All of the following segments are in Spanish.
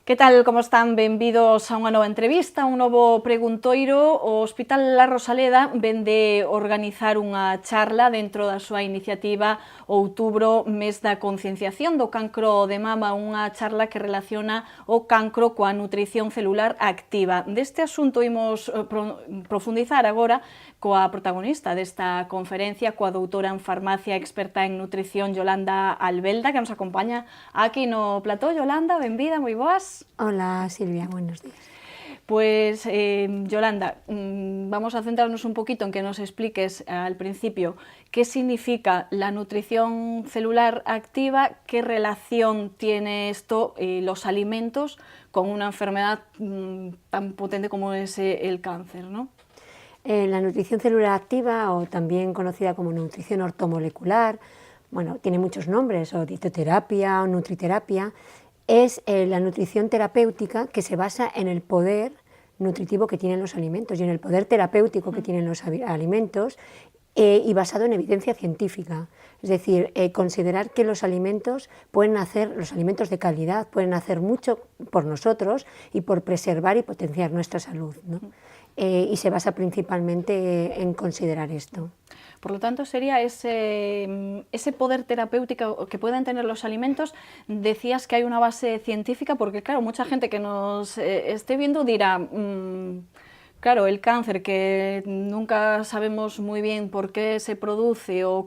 Que tal, como están? Benvidos a unha nova entrevista, un novo preguntoiro. O Hospital La Rosaleda vende organizar unha charla dentro da súa iniciativa Outubro, mes da concienciación do cancro de mama, unha charla que relaciona o cancro coa nutrición celular activa. Deste asunto imos profundizar agora coa protagonista desta conferencia, coa doutora en farmacia experta en nutrición Yolanda Albelda, que nos acompaña aquí no plató. Yolanda, benvida, moi boas. Hola Silvia, buenos días. Pues Yolanda, vamos a centrarnos un poquito en que nos expliques al principio qué significa la nutrición celular activa, qué relación tiene esto, los alimentos, con una enfermedad tan potente como es el cáncer, ¿no? La nutrición celular activa, o también conocida como nutrición ortomolecular, bueno, tiene muchos nombres, o dietoterapia o nutriterapia, es la nutrición terapéutica que se basa en el poder nutritivo que tienen los alimentos y en el poder terapéutico que tienen los alimentos y basado en evidencia científica. Es decir, considerar que los alimentos pueden hacer, los alimentos de calidad, pueden hacer mucho por nosotros y por preservar y potenciar nuestra salud, ¿no? Y se basa principalmente en considerar esto. Por lo tanto, sería ese poder terapéutico que pueden tener los alimentos. Decías que hay una base científica, porque claro, mucha gente que nos esté viendo dirá, claro, el cáncer, que nunca sabemos muy bien por qué se produce o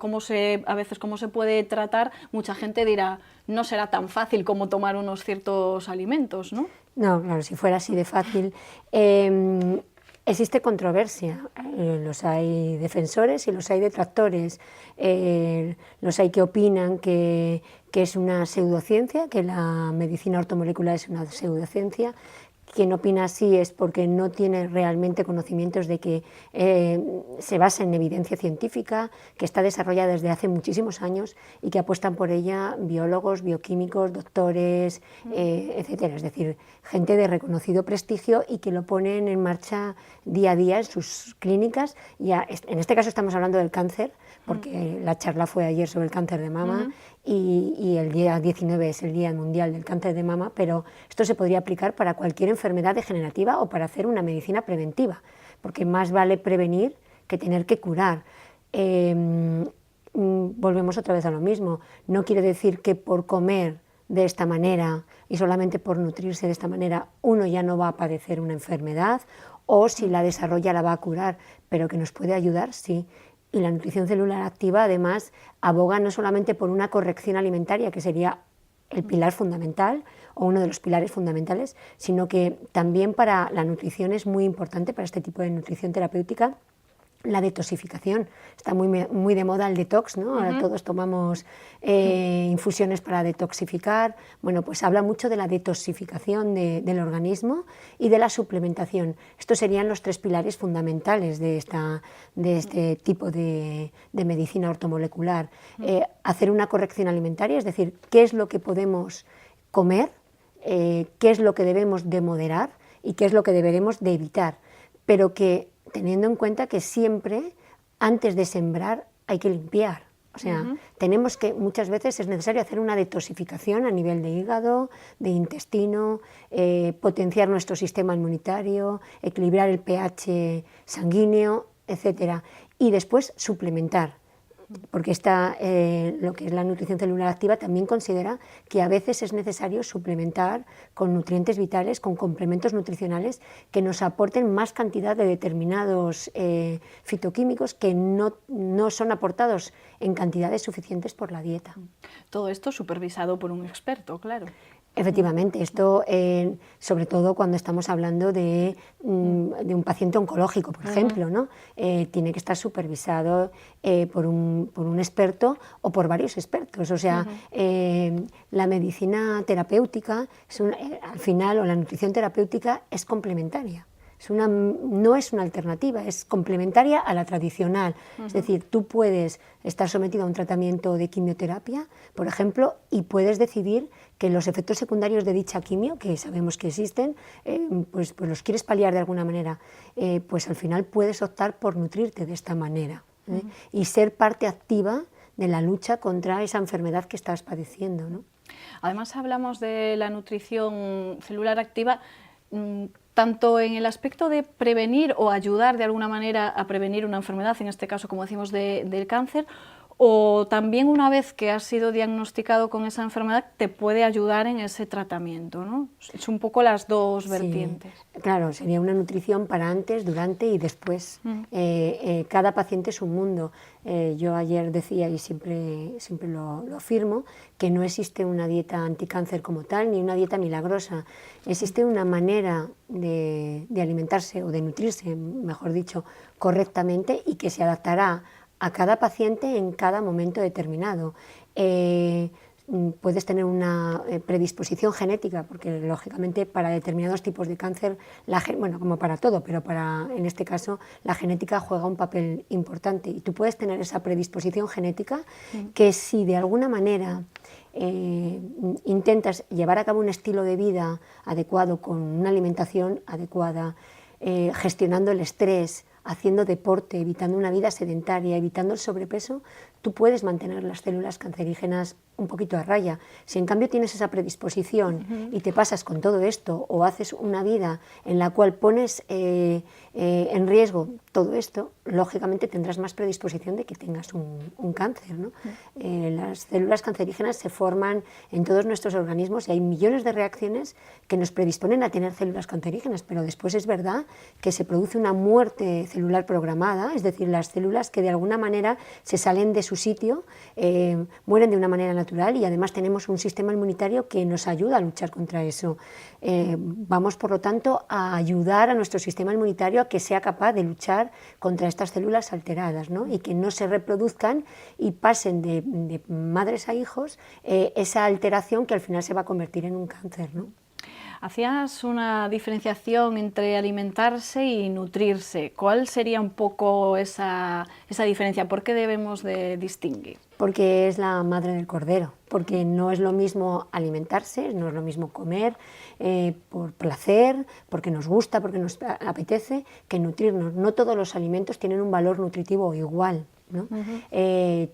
a veces cómo se puede tratar, mucha gente dirá, no será tan fácil como tomar unos ciertos alimentos, ¿no? No, claro, si fuera así de fácil. Existe controversia, los hay defensores y los hay detractores, los hay que opinan que es una pseudociencia, que la medicina ortomolecular es una pseudociencia. Quien opina así es porque no tiene realmente conocimientos de que se basa en evidencia científica, que está desarrollada desde hace muchísimos años y que apuestan por ella biólogos, bioquímicos, doctores, etcétera. Es decir, gente de reconocido prestigio y que lo ponen en marcha día a día en sus clínicas. En este caso estamos hablando del cáncer, porque la charla fue ayer sobre el cáncer de mama y el día 19 es el Día Mundial del Cáncer de Mama, pero esto se podría aplicar para cualquier enfermedad degenerativa o para hacer una medicina preventiva, porque más vale prevenir que tener que curar. Volvemos otra vez a lo mismo, no quiere decir que por comer de esta manera y solamente por nutrirse de esta manera uno ya no va a padecer una enfermedad, o si la desarrolla la va a curar, pero que nos puede ayudar, sí. Y la nutrición celular activa además aboga no solamente por una corrección alimentaria, que sería el pilar fundamental o uno de los pilares fundamentales, sino que también para la nutrición es muy importante, para este tipo de nutrición terapéutica, la detoxificación. Está muy de moda el detox, ¿no? Ahora todos tomamos infusiones para detoxificar. Bueno, pues habla mucho de la detoxificación del organismo y de la suplementación. Estos serían los tres pilares fundamentales de este tipo de medicina ortomolecular. Hacer una corrección alimentaria, es decir, qué es lo que podemos comer, qué es lo que debemos de moderar y qué es lo que deberemos de evitar, pero que teniendo en cuenta que siempre, antes de sembrar, hay que limpiar. O sea, tenemos que, muchas veces es necesario hacer una detoxificación a nivel de hígado, de intestino, potenciar nuestro sistema inmunitario, equilibrar el pH sanguíneo, etc. Y después suplementar, porque lo que es la nutrición celular activa también considera que a veces es necesario suplementar con nutrientes vitales, con complementos nutricionales que nos aporten más cantidad de determinados fitoquímicos que no son aportados en cantidades suficientes por la dieta. Todo esto supervisado por un experto, claro. Efectivamente, esto sobre todo cuando estamos hablando de un paciente oncológico, por ejemplo, ¿no? Tiene que estar supervisado por un experto o por varios expertos. O sea, la medicina terapéutica, al final, o la nutrición terapéutica es complementaria. No es una alternativa, es complementaria a la tradicional. Es decir, tú puedes estar sometido a un tratamiento de quimioterapia, por ejemplo, y puedes decidir que los efectos secundarios de dicha quimio, que sabemos que existen, pues los quieres paliar de alguna manera, pues al final puedes optar por nutrirte de esta manera, y ser parte activa de la lucha contra esa enfermedad que estás padeciendo, ¿no? Además hablamos de la nutrición celular activa, tanto en el aspecto de prevenir o ayudar de alguna manera a prevenir una enfermedad, en este caso, como decimos, del cáncer, o también una vez que has sido diagnosticado con esa enfermedad te puede ayudar en ese tratamiento, ¿no? Es un poco las dos vertientes. Sí, claro, sería una nutrición para antes, durante y después. Cada paciente es un mundo. Yo ayer decía, y siempre lo afirmo, que no existe una dieta anticáncer como tal, ni una dieta milagrosa. Existe una manera de alimentarse o de nutrirse, mejor dicho, correctamente y que se adaptará a cada paciente en cada momento determinado. Puedes tener una predisposición genética, porque lógicamente para determinados tipos de cáncer, bueno, como para todo, pero en este caso la genética juega un papel importante y tú puedes tener esa predisposición genética que si de alguna manera intentas llevar a cabo un estilo de vida adecuado, con una alimentación adecuada, gestionando el estrés, haciendo deporte, evitando una vida sedentaria, evitando el sobrepeso, tú puedes mantener las células cancerígenas un poquito a raya. Si en cambio tienes esa predisposición y te pasas con todo esto o haces una vida en la cual pones en riesgo todo esto, lógicamente tendrás más predisposición de que tengas un cáncer, ¿no? Las células cancerígenas se forman en todos nuestros organismos y hay millones de reacciones que nos predisponen a tener células cancerígenas, pero después es verdad que se produce una muerte celular programada, es decir, las células que de alguna manera se salen de su sitio, mueren de una manera natural y además tenemos un sistema inmunitario que nos ayuda a luchar contra eso. Vamos, por lo tanto, a ayudar a nuestro sistema inmunitario a que sea capaz de luchar contra estas células alteradas, ¿no? Y que no se reproduzcan y pasen de madres a hijos esa alteración que al final se va a convertir en un cáncer, ¿no? Hacías una diferenciación entre alimentarse y nutrirse. ¿Cuál sería un poco esa diferencia? ¿Por qué debemos de distinguir? Porque es la madre del cordero, porque no es lo mismo alimentarse, no es lo mismo comer por placer, porque nos gusta, porque nos apetece, que nutrirnos. No todos los alimentos tienen un valor nutritivo igual, ¿no?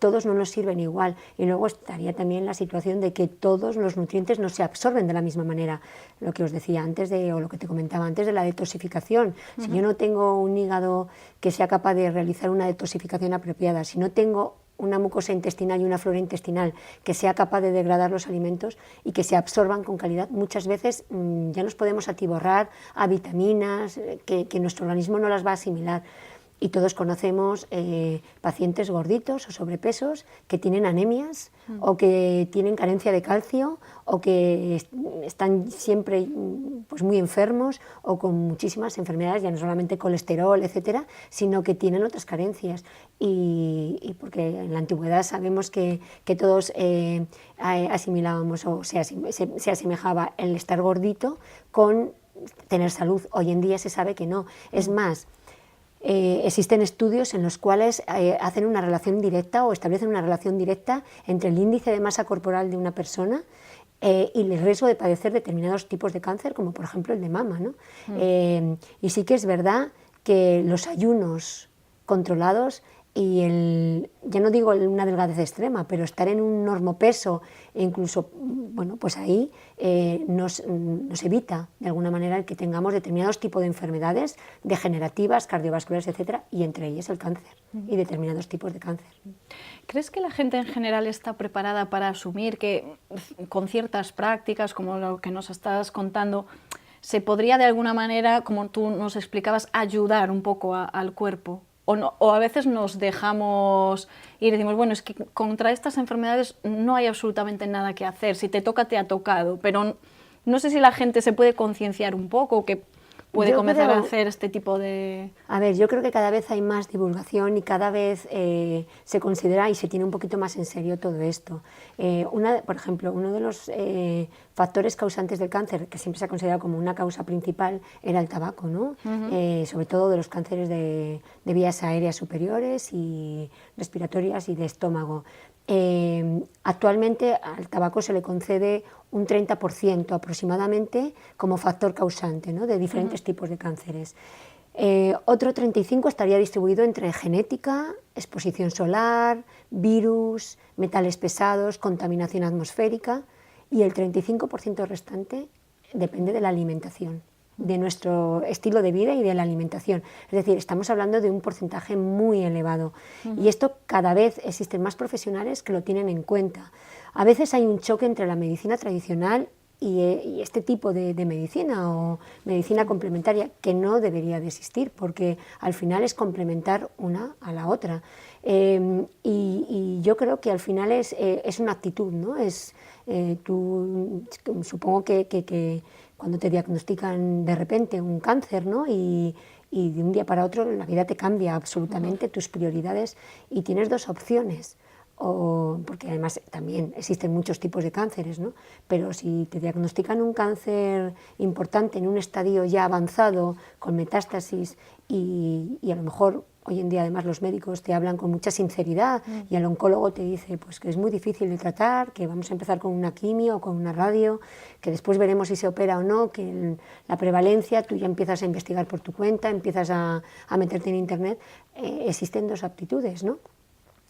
Todos no nos sirven igual y luego estaría también la situación de que todos los nutrientes no se absorben de la misma manera, lo que os decía antes o lo que te comentaba antes de la detoxificación. Si yo no tengo un hígado que sea capaz de realizar una detoxificación apropiada, si no tengo una mucosa intestinal y una flora intestinal que sea capaz de degradar los alimentos y que se absorban con calidad, muchas veces ya nos podemos atiborrar a vitaminas que nuestro organismo no las va a asimilar. Y todos conocemos pacientes gorditos o sobrepesos que tienen anemias o que tienen carencia de calcio o que están siempre pues, muy enfermos o con muchísimas enfermedades, ya no solamente colesterol, etcétera, sino que tienen otras carencias. Y porque en la antigüedad sabemos que todos asimilábamos o se asemejaba el estar gordito con tener salud. Hoy en día se sabe que no. Es más, existen estudios en los cuales hacen una relación directa o establecen una relación directa entre el índice de masa corporal de una persona y el riesgo de padecer determinados tipos de cáncer, como por ejemplo el de mama, ¿no? Y sí que es verdad que los ayunos controlados y ya no digo una delgadez extrema, pero estar en un normopeso e incluso, bueno, pues ahí nos evita de alguna manera el que tengamos determinados tipos de enfermedades degenerativas, cardiovasculares, etcétera, y entre ellas el cáncer y determinados tipos de cáncer. ¿Crees que la gente en general está preparada para asumir que con ciertas prácticas, como lo que nos estás contando, se podría de alguna manera, como tú nos explicabas, ayudar un poco al cuerpo? O a veces nos dejamos ir y decimos, bueno, es que contra estas enfermedades no hay absolutamente nada que hacer, si te toca, te ha tocado, pero no sé si la gente se puede concienciar un poco o que puede comenzar a hacer este tipo de... A ver, yo creo que cada vez hay más divulgación y cada vez se considera y se tiene un poquito más en serio todo esto. Por ejemplo, uno de los factores causantes del cáncer, que siempre se ha considerado como una causa principal, era el tabaco, ¿no? Sobre todo de los cánceres de vías aéreas superiores y respiratorias y de estómago. Actualmente al tabaco se le concede un 30% aproximadamente como factor causante, ¿no? De diferentes tipos de cánceres. Otro 35 estaría distribuido entre genética, exposición solar, virus, metales pesados, contaminación atmosférica, y el 35% restante depende de la alimentación, de nuestro estilo de vida y de la alimentación. Es decir, estamos hablando de un porcentaje muy elevado. Y esto cada vez existen más profesionales que lo tienen en cuenta. A veces hay un choque entre la medicina tradicional y este tipo de medicina o medicina complementaria, que no debería de existir, porque al final es complementar una a la otra. Y yo creo que al final es una actitud, ¿no? Tú, supongo que cuando te diagnostican de repente un cáncer, ¿no? Y de un día para otro la vida te cambia absolutamente, tus prioridades, y tienes dos opciones. Porque además también existen muchos tipos de cánceres, ¿no? Pero si te diagnostican un cáncer importante en un estadio ya avanzado, con metástasis, y a lo mejor hoy en día además los médicos te hablan con mucha sinceridad, y el oncólogo te dice pues que es muy difícil de tratar, que vamos a empezar con una quimio o con una radio, que después veremos si se opera o no, que la prevalencia, tú ya empiezas a investigar por tu cuenta, empiezas a meterte en internet. Existen dos aptitudes, ¿no?,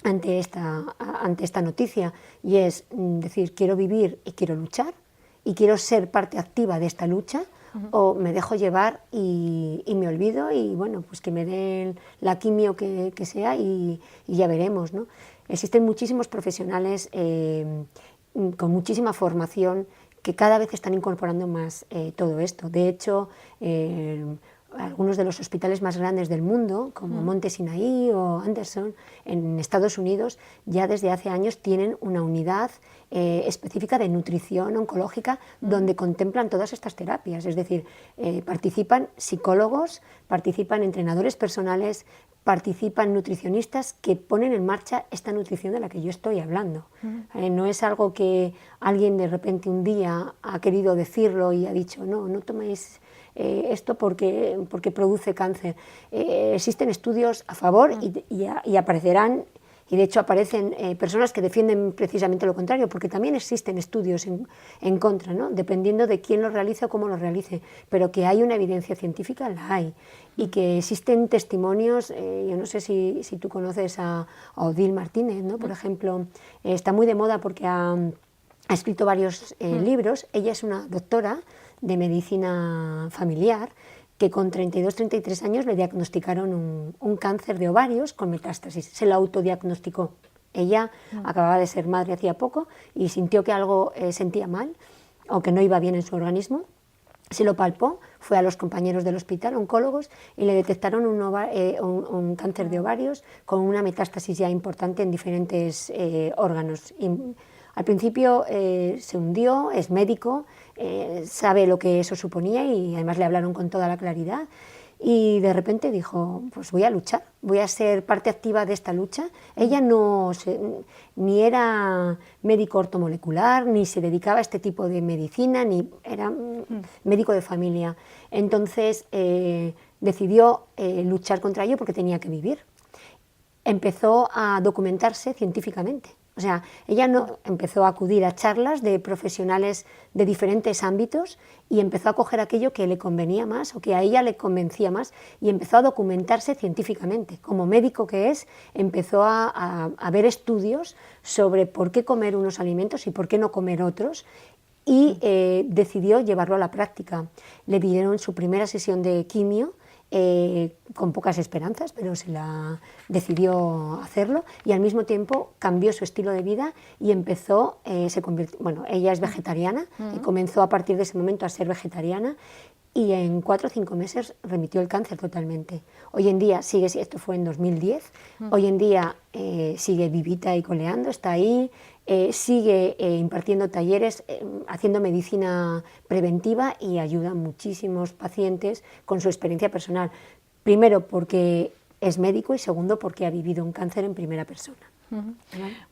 ante esta noticia, y es decir, quiero vivir y quiero luchar y quiero ser parte activa de esta lucha, o me dejo llevar y me olvido, y bueno, pues que me den la quimio que sea, y ya veremos, ¿no? Existen muchísimos profesionales con muchísima formación que cada vez están incorporando más todo esto. De hecho, algunos de los hospitales más grandes del mundo, como Monte Sinaí o Anderson, en Estados Unidos, ya desde hace años tienen una unidad específica de nutrición oncológica donde contemplan todas estas terapias. Es decir, participan psicólogos, participan entrenadores personales, participan nutricionistas que ponen en marcha esta nutrición de la que yo estoy hablando. No es algo que alguien de repente un día ha querido decirlo y ha dicho, no toméis esto porque produce cáncer. Existen estudios a favor y aparecerán, y de hecho aparecen personas que defienden precisamente lo contrario, porque también existen estudios en contra, ¿no?, dependiendo de quién lo realice o cómo lo realice, pero que hay una evidencia científica, la hay, y que existen testimonios. Yo no sé si tú conoces a Odile Martínez, ¿no?, por ejemplo, está muy de moda porque ha escrito varios libros. Ella es una doctora de medicina familiar que con 32-33 años le diagnosticaron un cáncer de ovarios con metástasis. Se lo autodiagnosticó. Ella acababa de ser madre hacía poco y sintió que algo sentía mal o que no iba bien en su organismo. Se lo palpó, fue a los compañeros del hospital, oncólogos, y le detectaron un cáncer de ovarios con una metástasis ya importante en diferentes órganos. Al principio se hundió, es médico, sabe lo que eso suponía, y además le hablaron con toda la claridad, y de repente dijo, pues voy a luchar, voy a ser parte activa de esta lucha. Ella ni era médico ortomolecular, ni se dedicaba a este tipo de medicina, ni era médico de familia. Entonces decidió luchar contra ello porque tenía que vivir. Empezó a documentarse científicamente. O sea, ella empezó a acudir a charlas de profesionales de diferentes ámbitos y empezó a coger aquello que le convenía más o que a ella le convencía más, y empezó a documentarse científicamente. Como médico que es, empezó a ver estudios sobre por qué comer unos alimentos y por qué no comer otros, y decidió llevarlo a la práctica. Le dieron su primera sesión de quimio, con pocas esperanzas, pero decidió hacerlo, y al mismo tiempo cambió su estilo de vida y empezó, ella es vegetariana, y comenzó a partir de ese momento a ser vegetariana, y en 4 o 5 meses remitió el cáncer totalmente. Hoy en día sigue, esto fue en 2010, hoy en día sigue vivita y coleando, está ahí, sigue impartiendo talleres, haciendo medicina preventiva, y ayuda a muchísimos pacientes con su experiencia personal. Primero porque es médico, y segundo porque ha vivido un cáncer en primera persona.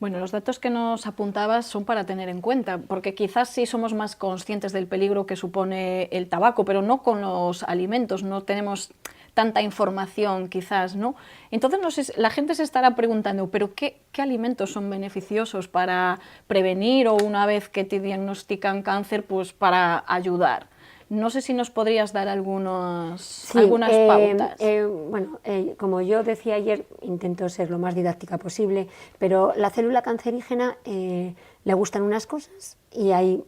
Bueno, los datos que nos apuntabas son para tener en cuenta, porque quizás sí somos más conscientes del peligro que supone el tabaco, pero no con los alimentos, no tenemos tanta información quizás, ¿no? Entonces no sé, la gente se estará preguntando, ¿pero qué alimentos son beneficiosos para prevenir, o una vez que te diagnostican cáncer, pues para ayudar? No sé si nos podrías dar algunas Sí, pautas. Bueno, como yo decía ayer, intento ser lo más didáctica posible, pero la célula cancerígena le gustan unas cosas y hay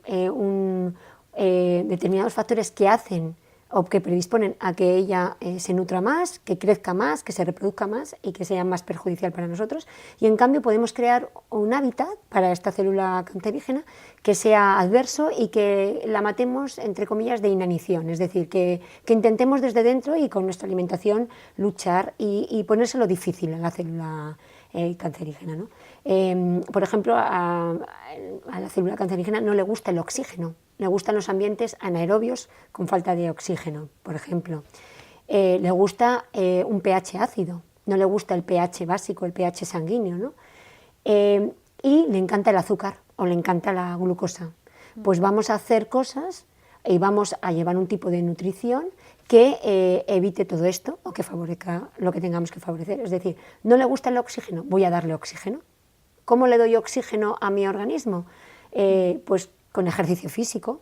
determinados factores que hacen o que predisponen a que ella se nutra más, que crezca más, que se reproduzca más y que sea más perjudicial para nosotros. Y en cambio podemos crear un hábitat para esta célula cancerígena que sea adverso y que la matemos, entre comillas, de inanición, es decir, que intentemos desde dentro y con nuestra alimentación luchar y ponérselo difícil a la célula cancerígena, ¿no? Por ejemplo, a la célula cancerígena no le gusta el oxígeno, le gustan los ambientes anaerobios con falta de oxígeno, por ejemplo. Le gusta un pH ácido, no le gusta el pH básico, el pH sanguíneo, ¿no? Y le encanta el azúcar o le encanta la glucosa. Pues vamos a hacer cosas y vamos a llevar un tipo de nutrición que evite todo esto o que favorezca lo que tengamos que favorecer. Es decir, no le gusta el oxígeno, voy a darle oxígeno. ¿Cómo le doy oxígeno a mi organismo? Pues con ejercicio físico,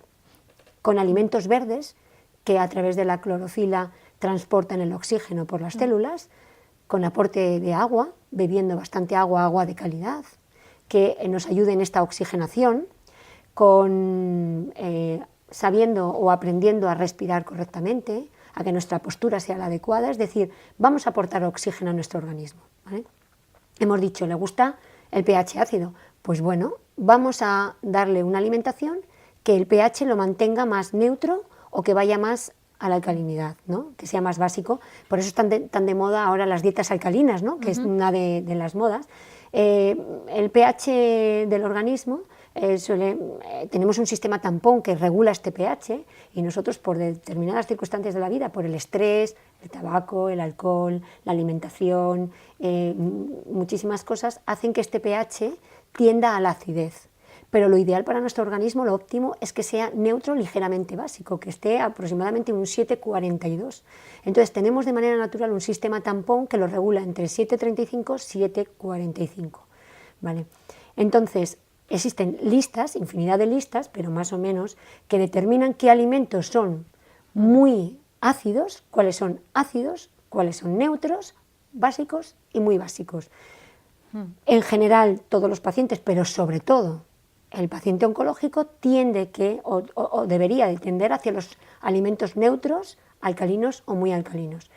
con alimentos verdes que a través de la clorofila transportan el oxígeno por las células, con aporte de agua, bebiendo bastante agua, agua de calidad, que nos ayude en esta oxigenación, con sabiendo o aprendiendo a respirar correctamente, a que nuestra postura sea la adecuada, es decir, vamos a aportar oxígeno a nuestro organismo, ¿vale? Hemos dicho, le gusta el pH ácido, pues bueno, vamos a darle una alimentación que el pH lo mantenga más neutro o que vaya más a la alcalinidad, ¿no? Que sea más básico. Por eso están tan de moda ahora las dietas alcalinas, ¿no? Que es una de las modas. El pH del organismo, tenemos un sistema tampón que regula este pH y nosotros por determinadas circunstancias de la vida, por el estrés, el tabaco, el alcohol, la alimentación, muchísimas cosas hacen que este pH tienda a la acidez. Pero lo ideal para nuestro organismo, lo óptimo, es que sea neutro ligeramente básico, que esté aproximadamente en un 7,42. Entonces tenemos de manera natural un sistema tampón que lo regula entre 7,35 y 7,45. ¿Vale? Entonces existen listas, infinidad de listas, pero más o menos, que determinan qué alimentos son muy ácidos, cuáles son neutros, básicos y muy básicos. En general, todos los pacientes, pero sobre todo el paciente oncológico tiende o debería de tender hacia los alimentos neutros, alcalinos o muy alcalinos.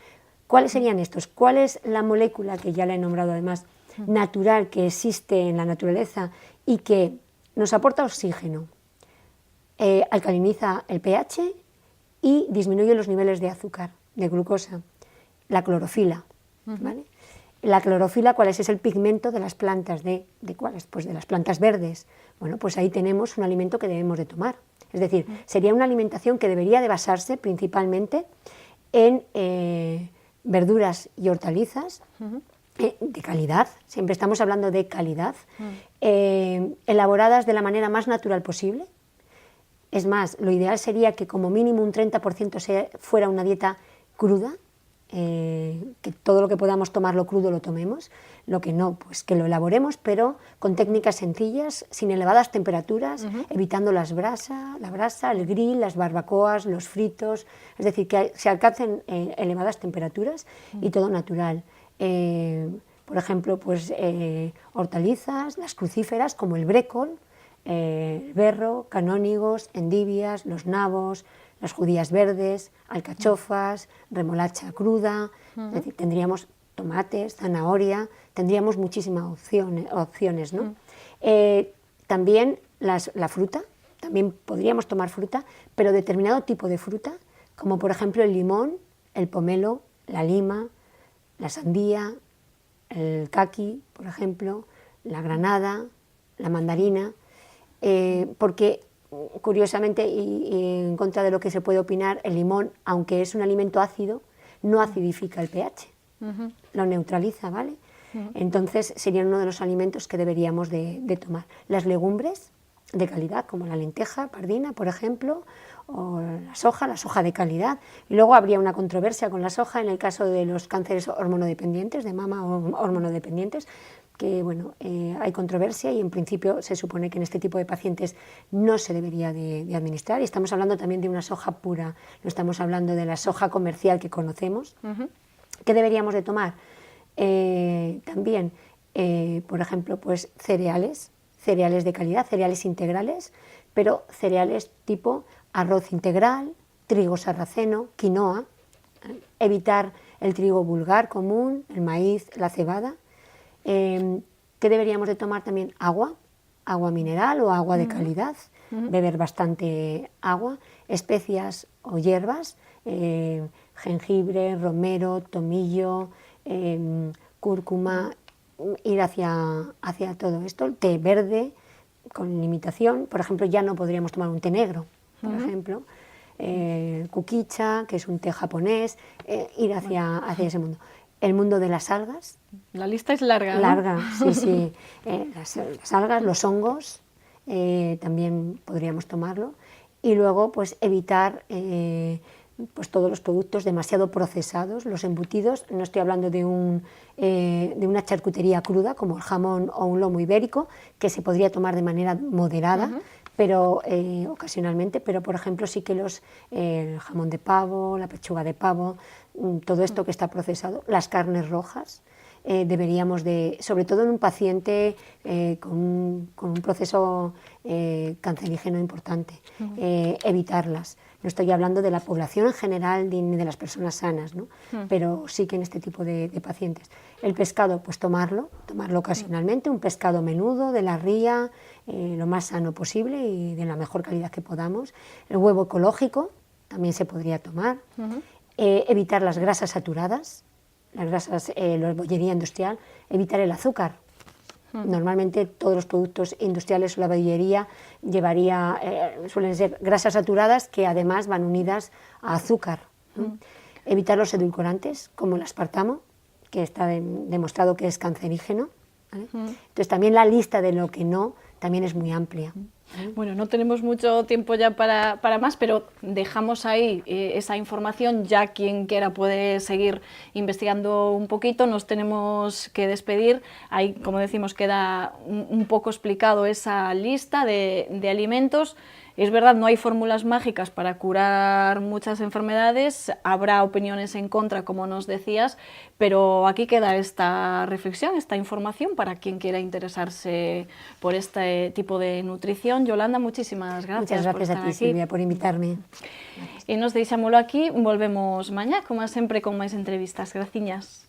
¿Cuáles serían estos? ¿Cuál es la molécula, que ya la he nombrado además, natural que existe en la naturaleza y que nos aporta oxígeno, alcaliniza el pH y disminuye los niveles de azúcar, de glucosa? La clorofila, ¿vale? La clorofila, ¿cuál es? Es el pigmento de las plantas. ¿De cuáles? Pues de las plantas verdes. Bueno, pues ahí tenemos un alimento que debemos de tomar. Es decir, sería una alimentación que debería de basarse principalmente en verduras y hortalizas de calidad, siempre estamos hablando de calidad, elaboradas de la manera más natural posible. Es más, lo ideal sería que como mínimo un 30% fuera una dieta cruda, que todo lo que podamos tomarlo crudo lo tomemos, lo que no, pues que lo elaboremos, pero con técnicas sencillas, sin elevadas temperaturas, evitando la brasa, el grill, las barbacoas, los fritos, es decir, que se alcancen elevadas temperaturas y todo natural. Por ejemplo, pues hortalizas, las crucíferas como el brécol, el berro, canónigos, endivias, los nabos, las judías verdes, alcachofas, remolacha cruda, es decir, tendríamos tomates, zanahoria, tendríamos muchísimas opciones, ¿no? También la fruta, también podríamos tomar fruta, pero determinado tipo de fruta, como por ejemplo el limón, el pomelo, la lima, la sandía, el caqui, por ejemplo, la granada, la mandarina, porque curiosamente, y en contra de lo que se puede opinar, el limón, aunque es un alimento ácido, no acidifica el pH, lo neutraliza, ¿vale? Entonces serían uno de los alimentos que deberíamos de tomar. Las legumbres de calidad, como la lenteja pardina, por ejemplo, o la soja de calidad. Y luego habría una controversia con la soja en el caso de los cánceres hormonodependientes, de mama o hormonodependientes, que bueno, hay controversia y en principio se supone que en este tipo de pacientes no se debería de administrar. Y estamos hablando también de una soja pura, no estamos hablando de la soja comercial que conocemos. ¿Qué deberíamos de tomar? También, por ejemplo, pues cereales de calidad, cereales integrales, pero cereales tipo arroz integral, trigo sarraceno, quinoa, evitar el trigo vulgar común, el maíz, la cebada. ¿Qué deberíamos de tomar también? Agua mineral o agua de calidad, beber bastante agua, especias o hierbas, jengibre, romero, tomillo, cúrcuma, ir hacia todo esto, el té verde con limitación, por ejemplo, ya no podríamos tomar un té negro, por ejemplo, kukicha, que es un té japonés, ir hacia ese mundo. El mundo de las algas. La lista es larga, ¿no? Larga, sí, sí. Las algas, los hongos, también podríamos tomarlo. Y luego, pues, evitar pues, todos los productos demasiado procesados, los embutidos. No estoy hablando de una charcutería cruda, como el jamón o un lomo ibérico, que se podría tomar de manera moderada, pero ocasionalmente, pero por ejemplo sí que el jamón de pavo, la pechuga de pavo, todo esto que está procesado, las carnes rojas, deberíamos de, sobre todo en un paciente con un proceso cancerígeno importante, evitarlas. No estoy hablando de la población en general ni de las personas sanas, ¿no? Pero sí que en este tipo de pacientes. El pescado, pues tomarlo ocasionalmente, un pescado menudo de la ría, lo más sano posible y de la mejor calidad que podamos. El huevo ecológico también se podría tomar. Evitar las grasas saturadas, la bollería industrial, evitar el azúcar. Normalmente todos los productos industriales o la bollería suelen ser grasas saturadas que además van unidas a azúcar. Evitar los edulcorantes, como el aspartamo, que está demostrado que es cancerígeno, ¿vale? Entonces también la lista de lo que no también es muy amplia. Bueno, no tenemos mucho tiempo ya para más, pero dejamos ahí esa información, ya quien quiera puede seguir investigando un poquito, nos tenemos que despedir. Ahí, como decimos, queda un poco explicado esa lista de alimentos. Es verdad, no hay fórmulas mágicas para curar muchas enfermedades, habrá opiniones en contra, como nos decías, pero aquí queda esta reflexión, esta información para quien quiera interesarse por este tipo de nutrición. Yolanda, muchísimas gracias. Muchas gracias a ti, Silvia, por invitarme. E nos deixámolo aquí, volvemos mañá, como sempre, con máis entrevistas. Graciñas.